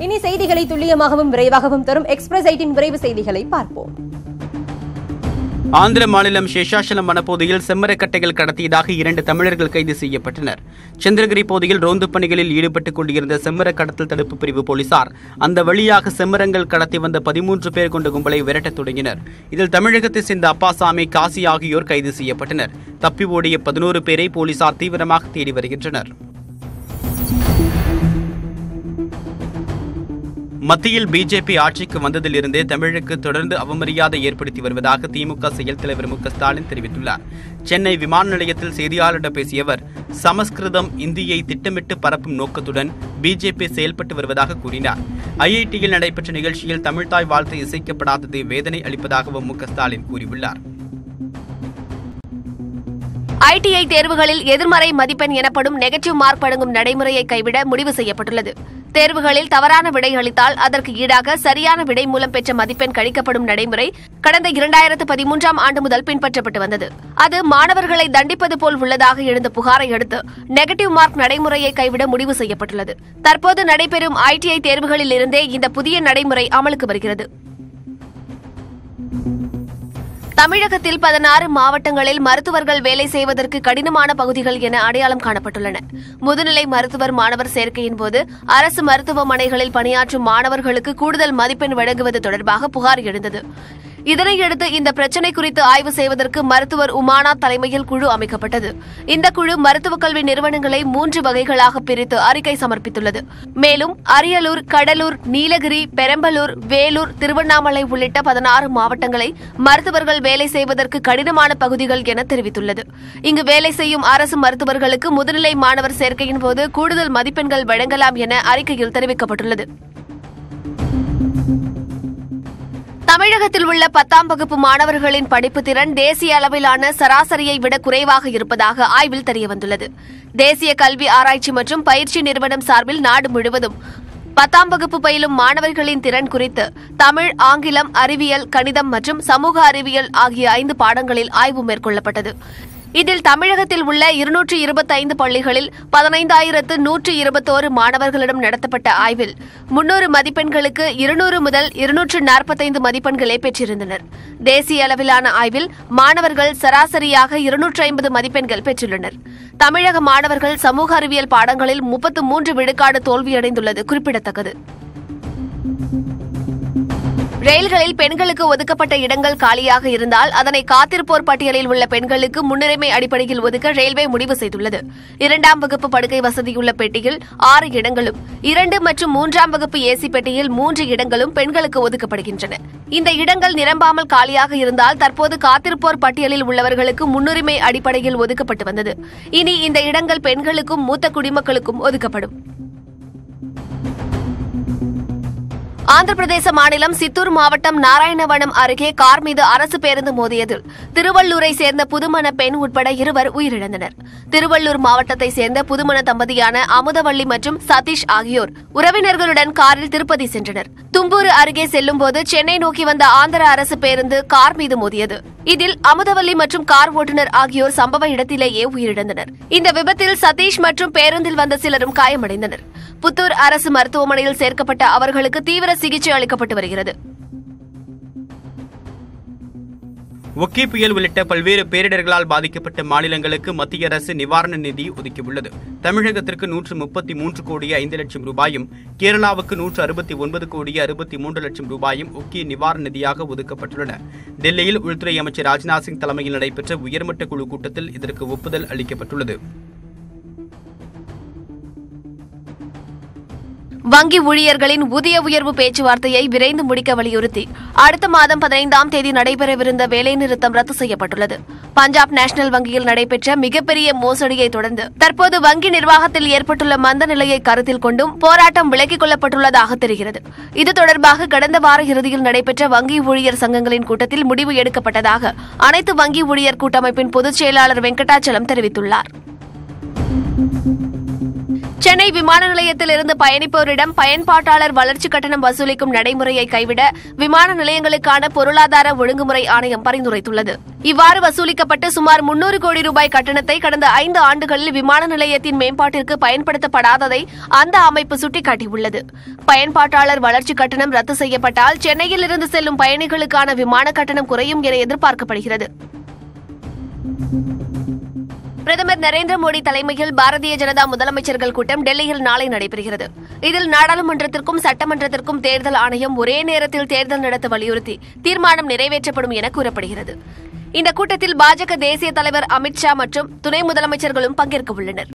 இனி செய்திகளை துல்லியமாகவும் விரைவாகவும் தரும் எக்ஸ்பிரஸ் 8 விரைவு செய்திகளை பார்ப்போம். ஆந்திர மாநிலம் சேஷாசலம் வனப்பகுதியில் செம்மரக்கட்டைகள் கடத்தியதாக 2 தமிழர்கள் கைது செய்யப்பட்டனர். சந்திரகிரி பகுதியில் ரோந்து பணிகளில் ஈடுபட்டுக் கொண்டிருந்த செம்மர கடத்தல் தடுப்பு பிரிவு போலீசார் அந்த வழியாக செம்மரங்கள் கடத்தி வந்த 13 பேர் கொண்ட கும்பலை விரட்டத் தொடங்கினர். இதில் தமிழகத்தை சேர்ந்த அப்பாசாமி, காசி ஆகியோர் கைது செய்யப்பட்டனர். தப்பி ஓடிய 11 பேரை போலீசார் தீவிரமாக தேடி வருகின்றனர். மத்தியில் பிஜேபி ஆட்சிக்கு வந்ததிலிருந்தே தமிழுக்கு தொடர்ந்து அவமரியாதை ஏற்படுத்தி வருவதாக திமுக செயல் தலைவர் மு க ஸ்டாலின் தெரிவித்துள்ளார். சென்னை விமான நிலையத்தில் செய்தியாளர்களிடம் பேசிய அவர், சமஸ்கிருதம், இந்தியை திட்டமிட்டு பரப்பும் நோக்கத்துடன் பிஜேபி செயல்பட்டு வருவதாக கூறினார். ஐஐடியில் நடைபெற்ற நிகழ்ச்சியில் தமிழ்தாய் வாழ்த்து இசைக்கப்படாதது வேதனை அளிப்பதாகவும் மு க ஸ்டாலின் கூறியுள்ளார். ஐடிஐ தேர்வுகளில் எதிர்மறை மதிப்பெண் எனப்படும் நெகட்டிவ் மார்க் வழங்கும் நடைமுறையை கைவிட முடிவு செய்யப்பட்டுள்ளது. தேர்வுகளில் தவறான விடை அளித்தால் அதற்கு ஈடாக சரியான விடை மூலம் பெற்ற மதிப்பெண் கழிக்கப்படும் நடைமுறை கடந்த 2013ஆம் ஆண்டு முதல் பின்பற்றப்பட்டு வந்தது. அது மாணவர்களை தண்டிப்பது போல் உள்ளதாக எழுந்த புகாரை அடுத்து நெகட்டிவ் மார்க் நடைமுறையை கைவிட முடிவு செய்யப்பட்டுள்ளது. தற்போது நடைபெறும் ஐடிஐ தேர்வுகளில் இருந்தே இந்த புதிய நடைமுறை அமலுக்கு வருகிறது. தமிழகத்தில் 16 மாவட்டங்களில் மருத்துவர்கள் வேலை செய்வதற்கு கடினமான பகுதிகள் என அடையாளம் காணப்பட்டுள்ளன. முதுநிலை மருத்துவர் மாணவர் சேர்க்கையின் போது அரசு மருத்துவமனைகளில் பணியாற்றும் மாணவர்களுக்கு கூடுதல் மதிப்பெண் வழங்குவது தொடர்பாக புகார் எழுந்தது. இதனையடுத்து இந்த பிரச்சினை குறித்து ஆய்வு செய்வதற்கு மருத்துவர் உமாநாத் தலைமையில் குழு அமைக்கப்பட்டது. இந்த குழு மருத்துவக் கல்வி நிறுவனங்களை 3 வகைகளாக பிரித்து அறிக்கை சமர்ப்பித்துள்ளது. மேலும் அரியலூர், கடலூர், நீலகிரி, பெரம்பலூர், வேலூர், திருவண்ணாமலை உள்ளிட்ட 16 மாவட்டங்களை மருத்துவர்கள் வேலை செய்வதற்கு கடினமான பகுதிகள் என தெரிவித்துள்ளது. இங்கு வேலை செய்யும் அரசு மருத்துவர்களுக்கு முதுநிலை மாணவர் சேர்க்கையின் போது கூடுதல் மதிப்பெண்கள் வழங்கலாம் என அறிக்கையில் தெரிவிக்கப்பட்டுள்ளது. தமிழகத்தில் உள்ள 10ஆம் வகுப்பு மாணவர்களின் படிப்பு திறன் தேசிய அளவிலான சராசரியை விட குறைவாக இருப்பதாக ஆய்வில் தெரியவந்துள்ளது. தேசிய கல்வி ஆராய்ச்சி மற்றும் பயிற்சி நிறுவனம் சார்பில் நாடு முழுவதும் 10ஆம் வகுப்பு பயிலும் மாணவர்களின் திறன் குறித்து தமிழ், ஆங்கிலம், அறிவியல், கணிதம் மற்றும் சமூக அறிவியல் ஆகிய 5 பாடங்களில் ஆய்வு மேற்கொள்ளப்பட்டது. இதில் தமிழகத்தில் உள்ள 225 பள்ளிகளில் 15,121 மாணவர்களிடம் நடத்தப்பட்ட ஆய்வில் 300 மதிப்பெண்களுக்கு 200 முதல் 245 மதிப்பெண்களே பெற்றிருந்தனர். தேசிய அளவிலான ஆய்வில் மாணவர்கள் சராசரியாக 250 மதிப்பெண்கள் பெற்றுள்ளனர். தமிழக மாணவர்கள் சமூக அறிவியல் பாடங்களில் 33 விழுக்காடு தோல்வியடைந்துள்ளது குறிப்பிடத்தக்கது. ரயில்களில் பெண்களுக்கு ஒதுக்கப்பட்ட இடங்கள் காலியாக இருந்தால் அதனை காத்திருப்போர் பட்டியலில் உள்ள பெண்களுக்கு முன்னுரிமை அடிப்படையில் ஒதுக்க ரயில்வே முடிவு செய்துள்ளது. 2ஆம் வகுப்பு படுக்கை வசதியுள்ள பெட்டியில் 6 இடங்களும், 2 மற்றும் 3ஆம் வகுப்பு ஏசி பெட்டியில் 3 இடங்களும் பெண்களுக்கு ஒதுக்கப்படுகின்றன. இந்த இடங்கள் நிரம்பாமல் காலியாக இருந்தால் தற்போது காத்திருப்போர் பட்டியலில் உள்ளவர்களுக்கு முன்னுரிமை அடிப்படையில் ஒதுக்கப்பட்டு வந்தது. இனி இந்த இடங்கள் பெண்களுக்கும் மூத்த குடிமக்களுக்கும் ஒதுக்கப்படும். ஆந்திர பிரதேச மாநிலம் சித்தூர் மாவட்டம் நாராயணவனம் அருகே கார் மீது அரசு பேருந்து மோதியதில் திருவள்ளூரை சேர்ந்த புதுமண பெண் உட்பட 2 உயிரிழந்தனர். திருவள்ளூர் மாவட்டத்தை சேர்ந்த புதுமண தம்பதியான அமுதவள்ளி மற்றும் சதீஷ் ஆகியோர் உறவினர்களுடன் காரில் திருப்பதி சென்றனர். தும்பூர் அருகே செல்லும்போது சென்னை நோக்கி வந்த ஆந்திர அரசு பேருந்து கார் மீது மோதியது. இதில் அமுதவள்ளி மற்றும் கார் ஓட்டுநர் ஆகியோர் சம்பவ இடத்திலேயே உயிரிழந்தனர். இந்த விபத்தில் சதீஷ் மற்றும் பேருந்தில் வந்த சிலரும் காயமடைந்தனர். புத்தூர் அரசு மருத்துவமனையில் சேர்க்கப்பட்ட அவர்களுக்கு தீவிர சிகிச்சை அளிக்கப்பட்டு வருகிறது. ஒக்கி புயல் உள்ளிட்ட பல்வேறு பேரிடர்களால் பாதிக்கப்பட்ட மாநிலங்களுக்கு மத்திய அரசு நிவாரண நிதி ஒதுக்கியுள்ளது. தமிழகத்திற்கு 133 கோடி 5 லட்சம் ரூபாயும், கேரளாவுக்கு 169 கோடி 63 லட்சம் ரூபாயும் ஒக்கி நிவாரண நிதியாக ஒதுக்கப்பட்டுள்ளன. டெல்லியில் உள்துறை அமைச்சர் ராஜ்நாத் சிங் தலைமையில் நடைபெற்ற உயர்மட்ட குழு கூட்டத்தில் இதற்கு ஒப்புதல் அளிக்கப்பட்டுள்ளது. வங்கி ஊழியர்களின் ஊதிய உயர்வு பேச்சுவார்த்தையை விரைந்து முடிக்க வலியுறுத்தி அடுத்த மாதம் 15ஆம் தேதி நடைபெறவிருந்த வேலைநிறுத்தம் ரத்து செய்யப்பட்டுள்ளது. பஞ்சாப் நேஷனல் வங்கியில் நடைபெற்ற மிகப்பெரிய மோசடியை தொடர்ந்து தற்போது வங்கி நிர்வாகத்தில் ஏற்பட்டுள்ள மந்த நிலையை கருத்தில் கொண்டும் போராட்டம் விலக்கிக் கொள்ளப்பட்டுள்ளதாக தெரிகிறது. இது தொடர்பாக கடந்த வார இறுதியில் நடைபெற்ற வங்கி ஊழியர் சங்கங்களின் கூட்டத்தில் முடிவு எடுக்கப்பட்டதாக அனைத்து வங்கி ஊழியர் கூட்டமைப்பின் பொதுச் செயலாளர் வெங்கடாச்சலம் தெரிவித்துள்ளார். சென்னை விமான நிலையத்திலிருந்து பயணிப்போரிடம் பயன்பாட்டாளர் வளர்ச்சி கட்டணம் வசூலிக்கும் நடைமுறையை கைவிட விமான நிலையங்களுக்கான பொருளாதார ஒழுங்குமுறை ஆணையம் பரிந்துரைத்துள்ளது. இவ்வாறு வசூலிக்கப்பட்டு சுமார் 300 கோடி ரூபாய் கட்டணத்தை கடந்த 5 ஆண்டுகளில் விமான நிலையத்தின் மேம்பாட்டிற்கு பயன்படுத்தப்படாததை அந்த அமைப்பு சுட்டிக்காட்டியுள்ளது. பயன்பாட்டாளர் வளர்ச்சி கட்டணம் ரத்து செய்யப்பட்டால் சென்னையில் இருந்து செல்லும் பயணிகளுக்கான விமான கட்டணம் குறையும் என எதிர்பார்க்கப்படுகிறது. பிரதமர் நரேந்திர மோடி தலைமையில் பாரதிய ஜனதா முதலமைச்சர்கள் கூட்டம் டெல்லியில் நாளை நடைபெறுகிறது. இதில் நாடாளுமன்றத்திற்கும் சட்டமன்றத்திற்கும் தேர்தல் ஆணையம் ஒரே நேரத்தில் தேர்தல் நடத்த வலியுறுத்தி தீர்மானம் நிறைவேற்றப்படும் என கூறப்படுகிறது. இந்த கூட்டத்தில் பாஜக தேசிய தலைவர் அமித் ஷா மற்றும் துணை முதலமைச்சர்களும் பங்கேற்க உள்ளனர்.